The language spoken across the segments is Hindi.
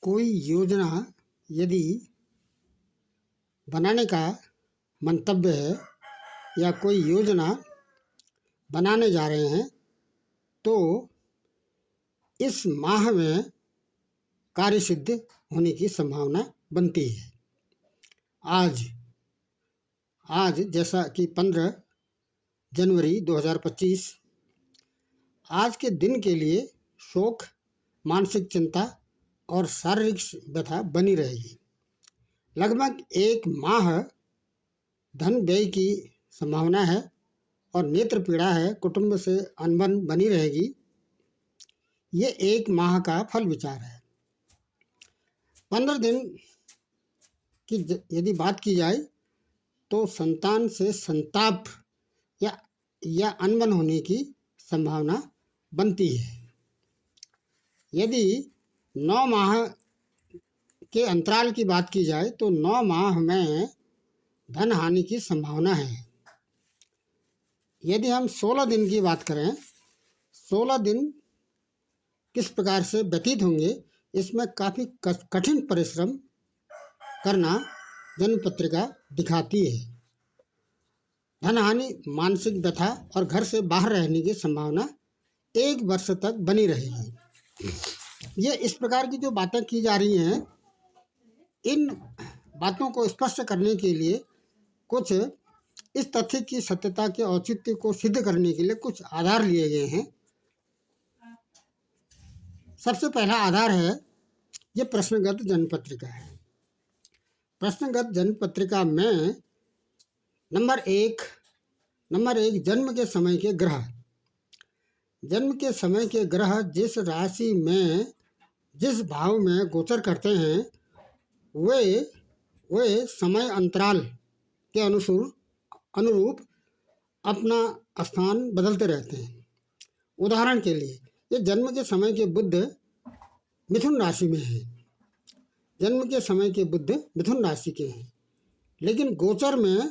कोई योजना यदि बनाने का मंतव्य है या कोई योजना बनाने जा रहे हैं तो इस माह में कार्य सिद्ध होने की संभावना बनती है। आज जैसा कि 15 जनवरी 2025 आज के दिन के लिए शोक, मानसिक चिंता और शारीरिक व्यथा बनी रहेगी। लगभग एक माह धन व्यय की संभावना है और नेत्र पीड़ा है, कुटुंब से अनबन बनी रहेगी। ये एक माह का फल विचार है। 15 दिन की यदि बात की जाए तो संतान से संताप या अनबन होने की संभावना बनती है। यदि 9 माह के अंतराल की बात की जाए तो 9 माह में धन हानि की संभावना है। यदि हम 16 दिन की बात करें, 16 दिन किस प्रकार से व्यतीत होंगे, इसमें काफ़ी कठिन परिश्रम करना जन्म पत्रिका दिखाती है। धन हानि, मानसिक व्यथा और घर से बाहर रहने की संभावना 1 वर्ष तक बनी रहेगी। ये इस प्रकार की जो बातें की जा रही हैं, इन बातों को स्पष्ट करने के लिए कुछ इस तथ्य की सत्यता के औचित्य को सिद्ध करने के लिए कुछ आधार लिए गए हैं। सबसे पहला आधार है ये प्रश्नगत जन्म पत्रिका है। प्रश्नगत जन्म पत्रिका में नंबर एक जन्म के समय के ग्रह। जन्म के समय के ग्रह जिस राशि में जिस भाव में गोचर करते हैं वे समय अंतराल के अनुरूप अपना स्थान बदलते रहते हैं। उदाहरण के लिए ये जन्म के समय के बुध मिथुन राशि में हैं। जन्म के समय के बुध मिथुन राशि के हैं, लेकिन गोचर में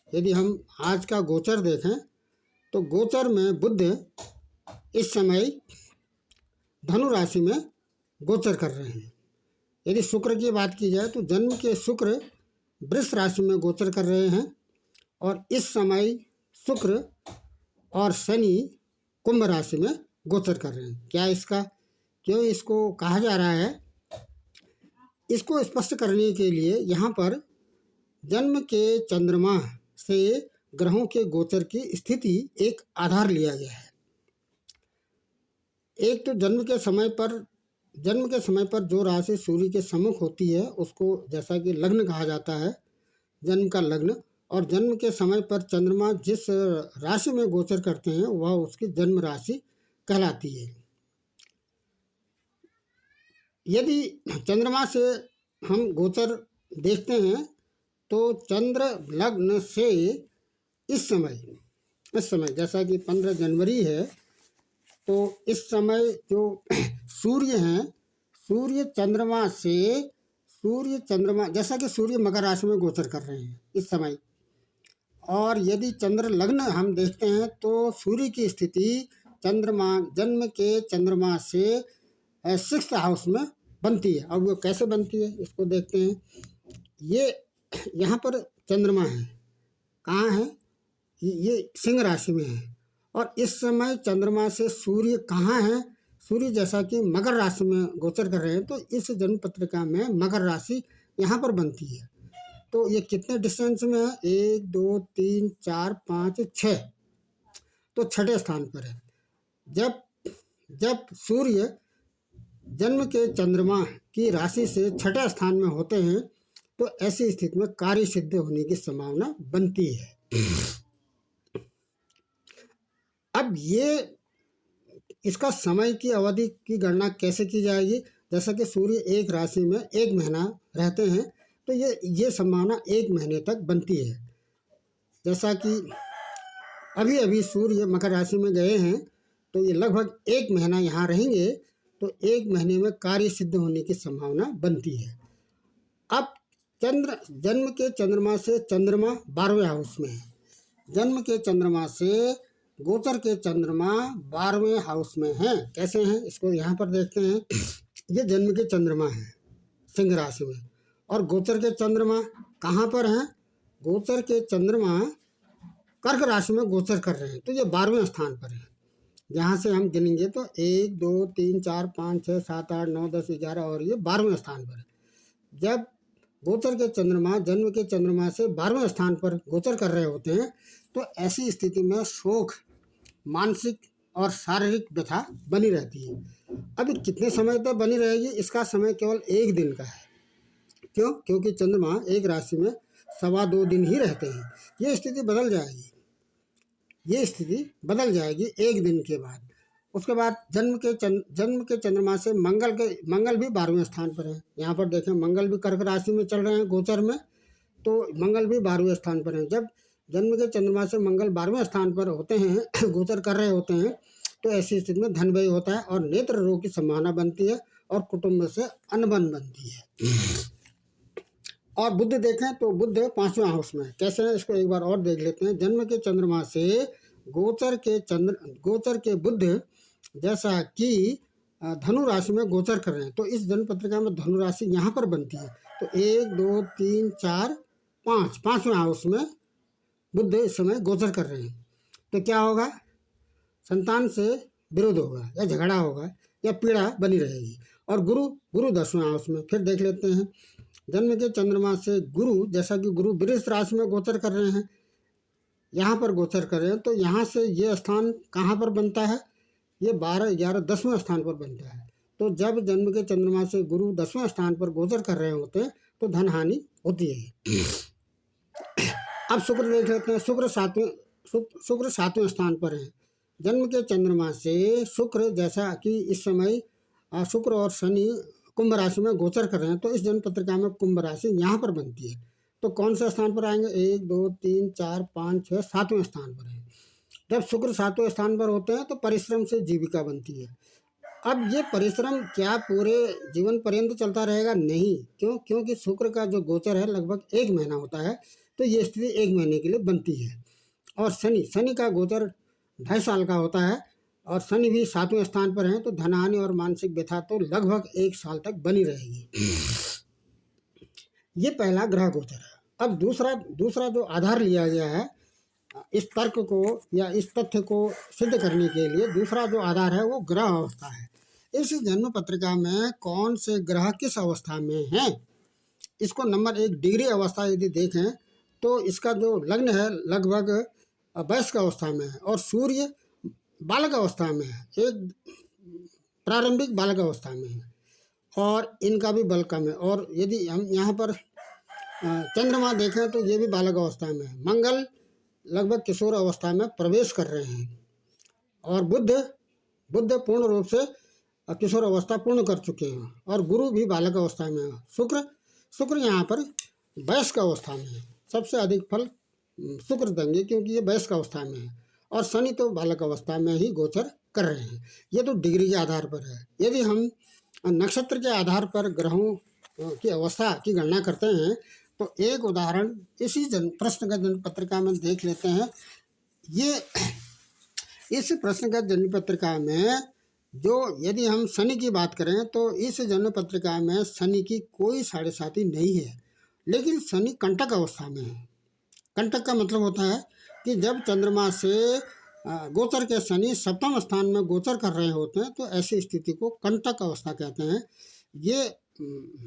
यदि हम आज का गोचर देखें तो गोचर में बुध इस समय धनु राशि में गोचर कर रहे हैं। यदि शुक्र की बात की जाए तो जन्म के शुक्र वृष राशि में गोचर कर रहे हैं और इस समय शुक्र और शनि कुंभ राशि में गोचर कर रहे हैं। क्यों इसको कहा जा रहा है? इसको स्पष्ट करने के लिए यहाँ पर जन्म के चंद्रमा से ग्रहों के गोचर की स्थिति एक आधार लिया गया है। एक तो जन्म के समय पर जो राशि सूर्य के सम्मुख होती है उसको जैसा कि लग्न कहा जाता है, जन्म का लग्न, और जन्म के समय पर चंद्रमा जिस राशि में गोचर करते हैं वह उसकी जन्म राशि कहलाती है। यदि चंद्रमा से हम गोचर देखते हैं तो चंद्र लग्न से इस समय जैसा कि 15 जनवरी है तो इस समय जो सूर्य हैं, सूर्य चंद्रमा जैसा कि सूर्य मकर राशि में गोचर कर रहे हैं इस समय। और यदि चंद्र लग्न हम देखते हैं तो सूर्य की स्थिति जन्म के चंद्रमा से 6th हाउस में बनती है। अब वो कैसे बनती है इसको देखते हैं। ये यहाँ पर चंद्रमा है, कहाँ है? ये सिंह राशि में है और इस समय चंद्रमा से सूर्य कहाँ है? सूर्य जैसा कि मकर राशि में गोचर कर रहे हैं तो इस जन्म पत्रिका में मकर राशि यहाँ पर बनती है। तो ये कितने डिस्टेंस में है? 1 2 3 4 5 6, तो 6ठे स्थान पर है। जब सूर्य जन्म के चंद्रमा की राशि से 6ठे स्थान में होते हैं तो ऐसी स्थिति में कार्य सिद्ध होने की संभावना बनती है। अब इसका समय की अवधि की गणना कैसे की जाएगी? जैसा कि सूर्य एक राशि में 1 महीना रहते हैं तो ये संभावना 1 महीने तक बनती है। जैसा कि अभी सूर्य मकर राशि में गए हैं तो ये लगभग 1 महीना यहाँ रहेंगे तो 1 महीने में कार्य सिद्ध होने की संभावना बनती है। अब जन्म के चंद्रमा से चंद्रमा 12वें हाउस में है। जन्म के चंद्रमा से गोचर के चंद्रमा 12वें हाउस में हैं। कैसे हैं इसको यहाँ पर देखते हैं। ये जन्म के चंद्रमा हैं सिंह राशि में, और गोचर के चंद्रमा कहाँ पर हैं? गोचर के चंद्रमा कर्क राशि में गोचर कर रहे हैं, तो ये 12वें स्थान पर है। यहाँ से हम गिनेंगे तो 1 2 3 4 5 6 7 8 9 10 11 और ये 12वें स्थान पर है। जब गोचर के चंद्रमा जन्म के चंद्रमा से 12वें स्थान पर गोचर कर रहे होते हैं तो ऐसी स्थिति में शोक, मानसिक और शारीरिक व्यथा बनी रहती है। अभी कितने समय तक बनी रहेगी, इसका समय केवल 1 दिन का है। क्यों? क्योंकि चंद्रमा एक राशि में 2.25 दिन ही रहते हैं। ये स्थिति बदल जाएगी, ये स्थिति बदल जाएगी 1 दिन के बाद। उसके बाद जन्म के चंद्रमा से मंगल भी 12वें स्थान पर है। यहाँ पर देखें, मंगल भी कर्क राशि में चल रहे हैं गोचर में, तो मंगल भी 12वें स्थान पर है। जब जन्म के चंद्रमा से मंगल 12वें स्थान पर होते हैं गोचर कर रहे होते हैं, तो ऐसी स्थिति में धन व्यय होता है और नेत्र रोग की संभावना बनती है और कुटुंब से अनबन बनती है। और बुध देखें तो बुध 5वें हाउस में कैसे है, इसको एक बार और देख लेते हैं। जन्म के चंद्रमा से गोचर के बुध जैसा कि धनु राशि में गोचर कर रहे हैं, तो इस जन्म पत्रिका में धनु राशि यहाँ पर बनती है। तो 1 2 3 4 5 5वें हाउस में बुध इस समय गोचर कर रहे हैं, तो क्या होगा? संतान से विरोध होगा या झगड़ा होगा या पीड़ा बनी रहेगी। और गुरु 10वें हाउस में फिर देख लेते हैं। जन्म के चंद्रमा से गुरु, जैसा कि गुरु वृष राशि में गोचर कर रहे हैं, यहाँ पर गोचर कर रहे हैं, तो यहाँ से ये स्थान कहाँ पर बनता है? ये 12 11 10वें स्थान पर बनता है। तो जब जन्म के चंद्रमा से गुरु 10वें स्थान पर गोचर कर रहे होते हैं तो धन हानि होती है। अब शुक्र देख लेते हैं। शुक्र 7वें स्थान पर है। जन्म के चंद्रमा से शुक्र, जैसा कि इस समय शुक्र और शनि कुंभ राशि में गोचर कर रहे हैं, तो इस जन्म पत्रिका में कुंभ राशि यहाँ पर बनती है। तो कौन सा स्थान पर आएंगे? 1 2 3 4 5 6 7वें स्थान पर है। जब शुक्र 7वें स्थान पर होते हैं तो परिश्रम से जीविका बनती है। अब ये परिश्रम क्या पूरे जीवन पर्यंत चलता रहेगा? नहीं। क्यों? क्योंकि शुक्र का जो गोचर है लगभग 1 महीना होता है, तो ये स्थिति 1 महीने के लिए बनती है। और शनि का गोचर 2.5 साल का होता है, और शनि भी 7वें स्थान पर हैं, तो धनहानि और मानसिक व्यथा तो लगभग 1 साल तक बनी रहेगी। ये पहला ग्रह गोचर है। अब दूसरा जो आधार लिया गया है इस तर्क को या इस तथ्य को सिद्ध करने के लिए, दूसरा जो आधार है वो ग्रह अवस्था है। इस जन्म पत्रिका में कौन से ग्रह किस अवस्था में हैं, इसको नंबर 1 डिग्री अवस्था यदि देखें तो इसका जो लग्न है लगभग वयस्क अवस्था में है, और सूर्य बालक अवस्था में है, एक प्रारंभिक बालक अवस्था में है, और इनका भी बल कम है। और यदि हम यहाँ पर चंद्रमा देखें तो ये भी बालक अवस्था में है। मंगल लगभग किशोर अवस्था में प्रवेश कर रहे हैं, और बुध पूर्ण रूप से किशोर अवस्था पूर्ण कर चुके हैं, और गुरु भी बालक अवस्था में है। शुक्र यहाँ पर वयस्क अवस्था में है। सबसे अधिक फल शुक्र देंगे क्योंकि ये वयस्क अवस्था में है, और शनि तो बालक अवस्था में ही गोचर कर रहे हैं। ये तो डिग्री के आधार पर है। यदि हम नक्षत्र के आधार पर ग्रहों की अवस्था की गणना करते हैं तो एक उदाहरण इसी प्रश्नगत जन्म पत्रिका में देख लेते हैं। ये इस प्रश्नगत जन्म पत्रिका में जो यदि हम शनि की बात करें तो इस जन्म पत्रिका में शनि की कोई 7.5 नहीं है, लेकिन शनि कंटक अवस्था में है। कंटक का मतलब होता है कि जब चंद्रमा से गोचर के शनि 7वें स्थान में गोचर कर रहे होते हैं तो ऐसी स्थिति को कंटक अवस्था कहते हैं। ये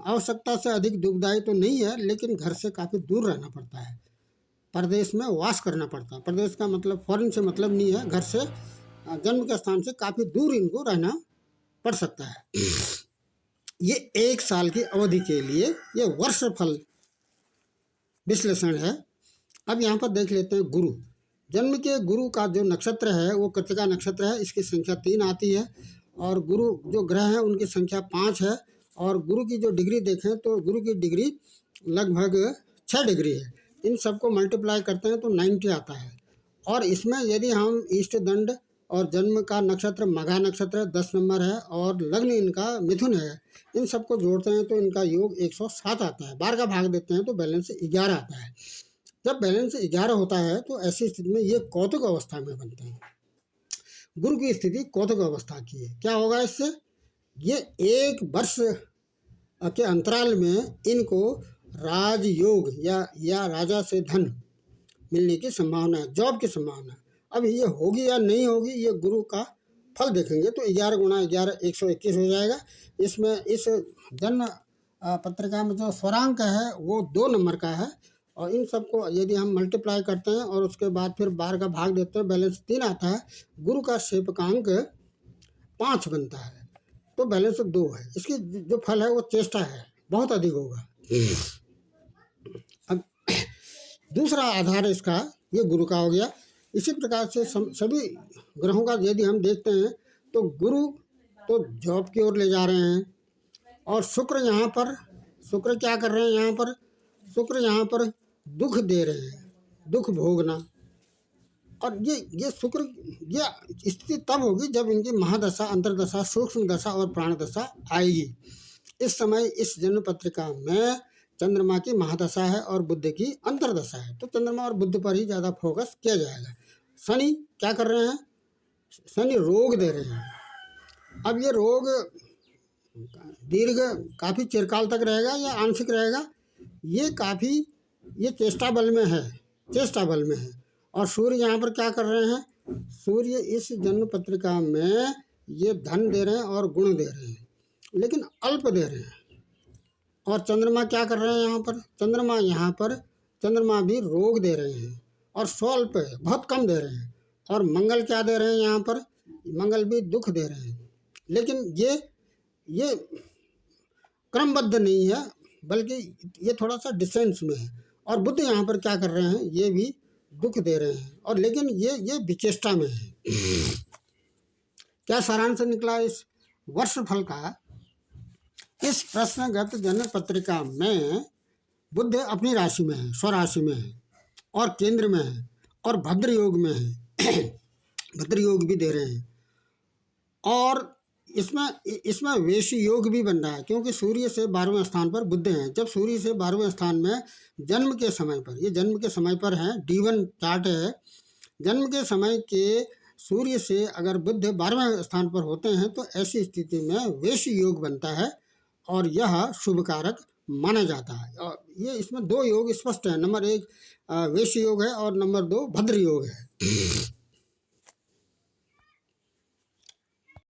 आवश्यकता से अधिक दुखदायी तो नहीं है, लेकिन घर से काफ़ी दूर रहना पड़ता है, प्रदेश में वास करना पड़ता है। प्रदेश का मतलब फॉरेन से मतलब नहीं है, घर से जन्म के स्थान से काफ़ी दूर इनको रहना पड़ सकता है। ये 1 साल की अवधि के लिए ये वर्ष फल विश्लेषण है। अब यहाँ पर देख लेते हैं गुरु। जन्म के गुरु का जो नक्षत्र है वो कृतिका नक्षत्र है, इसकी संख्या 3 आती है, और गुरु जो ग्रह हैं उनकी संख्या 5 है। और गुरु की जो डिग्री देखें तो गुरु की डिग्री लगभग 6 डिग्री है। इन सबको मल्टीप्लाई करते हैं तो 90 आता है। और इसमें यदि हम इष्ट दंड और जन्म का नक्षत्र मघा नक्षत्र 10 नंबर है और लग्न इनका मिथुन है, इन सबको जोड़ते हैं तो इनका योग 107 आता है। 12 का भाग देते हैं तो बैलेंस 11 आता है। जब बैलेंस 11 होता है तो ऐसी स्थिति में ये कौतुक अवस्था में बनते हैं। गुरु की स्थिति कौतुक अवस्था की है। क्या होगा इससे? ये 1 वर्ष के अंतराल में इनको राजयोग या राजा से धन मिलने की संभावना है, जॉब की संभावना है। अब ये होगी या नहीं होगी, ये गुरु का फल देखेंगे तो 11 गुणा 11 121 हो जाएगा। इसमें इस जन्म पत्रिका में जो स्वरांक है वो 2 नंबर का है, और इन सबको यदि हम मल्टीप्लाई करते हैं और उसके बाद फिर 12 का भाग देते हैं, बैलेंस 3 आता है। गुरु का सेवकांक 5 बनता है, तो बैलेंस 2 है। इसकी जो फल है वो चेष्टा है, बहुत अधिक होगा। अब दूसरा आधार इसका ये गुरु का हो गया। इसी प्रकार से सभी ग्रहों का यदि हम देखते हैं तो गुरु तो जॉब की ओर ले जा रहे हैं, और शुक्र यहाँ पर, शुक्र क्या कर रहे हैं यहाँ पर, शुक्र यहाँ पर दुख दे रहे हैं, दुख भोगना। और ये शुक्र, ये स्थिति तब होगी जब इनकी महादशा, अंतरदशा, सूक्ष्म दशा और प्राण दशा आएगी। इस समय इस जन्म पत्रिका में चंद्रमा की महादशा है और बुध की अंतरदशा है, तो चंद्रमा और बुध पर ही ज़्यादा फोकस किया जाएगा। शनि क्या कर रहे हैं, शनि रोग दे रहे हैं। अब ये रोग दीर्घ काफ़ी चिरकाल तक रहेगा या आंशिक रहेगा, ये चेष्टा बल में है, चेष्टा बल में है। और सूर्य यहाँ पर क्या कर रहे हैं, सूर्य इस जन्म पत्रिका में ये धन दे रहे हैं और गुण दे रहे हैं, लेकिन अल्प दे रहे हैं। और चंद्रमा क्या कर रहे हैं यहाँ पर, चंद्रमा भी रोग दे रहे हैं और स्वल्प है, बहुत कम दे रहे हैं। और मंगल क्या दे रहे हैं यहाँ पर, मंगल भी दुख दे रहे हैं, लेकिन ये क्रमबद्ध नहीं है, बल्कि ये थोड़ा सा डिसेंस में है। और बुध यहाँ पर क्या कर रहे हैं, ये भी दुख दे रहे हैं, और लेकिन ये विचेष्टा में है। क्या सारांश निकला इस वर्षफल का, इस प्रश्नगत जन्म पत्रिका में बुध अपनी राशि में है, स्वराशि में है और केंद्र में है और भद्र योग में है। भद्र योग भी दे रहे हैं, और इसमें वेशी योग भी बन रहा है, क्योंकि सूर्य से 12वें स्थान पर बुध हैं। जब सूर्य से 12वें स्थान में जन्म के समय पर, ये जन्म के समय पर है, D1 चार्ट है, जन्म के समय के सूर्य से अगर बुध 12वें स्थान पर होते हैं तो ऐसी स्थिति में वेशी योग बनता है, और यह शुभ कारक माना जाता है। और ये इसमें 2 योग स्पष्ट है, नंबर 1 वेशी योग है और नंबर 2 भद्र योग है।